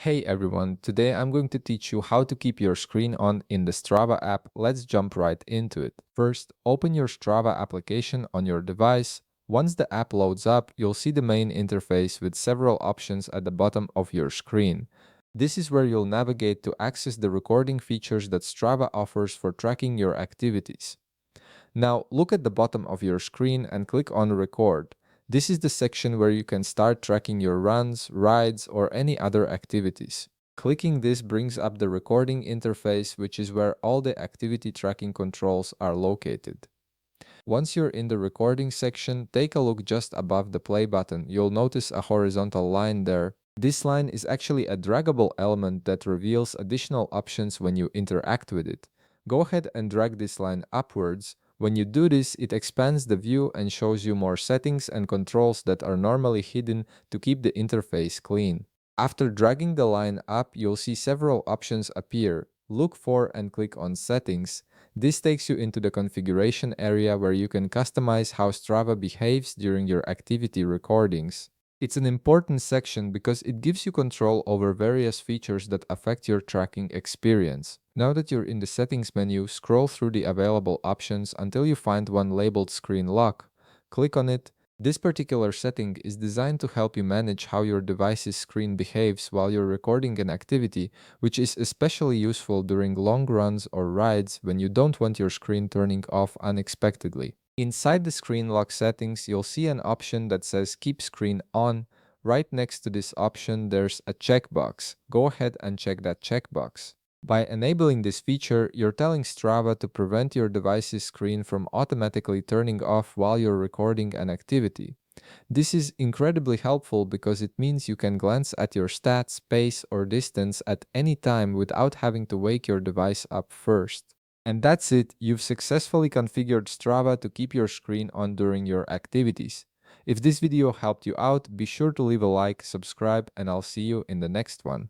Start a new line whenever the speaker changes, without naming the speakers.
Hey everyone, today I'm going to teach you how to keep your screen on in the Strava app. Let's jump right into it. First, open your Strava application on your device. Once the app loads up, you'll see the main interface with several options at the bottom of your screen. This is where you'll navigate to access the recording features that Strava offers for tracking your activities. Now, look at the bottom of your screen and click on Record. This is the section where you can start tracking your runs, rides, or any other activities. Clicking this brings up the recording interface, which is where all the activity tracking controls are located. Once you're in the recording section, take a look just above the play button. You'll notice a horizontal line there. This line is actually a draggable element that reveals additional options when you interact with it. Go ahead and drag this line upwards. When you do this, it expands the view and shows you more settings and controls that are normally hidden to keep the interface clean. After dragging the line up, you'll see several options appear. Look for and click on Settings. This takes you into the configuration area where you can customize how Strava behaves during your activity recordings. It's an important section because it gives you control over various features that affect your tracking experience. Now that you're in the settings menu, scroll through the available options until you find one labeled Screen Lock. Click on it. This particular setting is designed to help you manage how your device's screen behaves while you're recording an activity, which is especially useful during long runs or rides when you don't want your screen turning off unexpectedly. Inside the screen lock settings, you'll see an option that says Keep Screen On. Right next to this option, there's a checkbox. Go ahead and check that checkbox. By enabling this feature, you're telling Strava to prevent your device's screen from automatically turning off while you're recording an activity. This is incredibly helpful because it means you can glance at your stats, pace, or distance at any time without having to wake your device up first. And that's it, you've successfully configured Strava to keep your screen on during your activities. If this video helped you out, be sure to leave a like, subscribe, and I'll see you in the next one.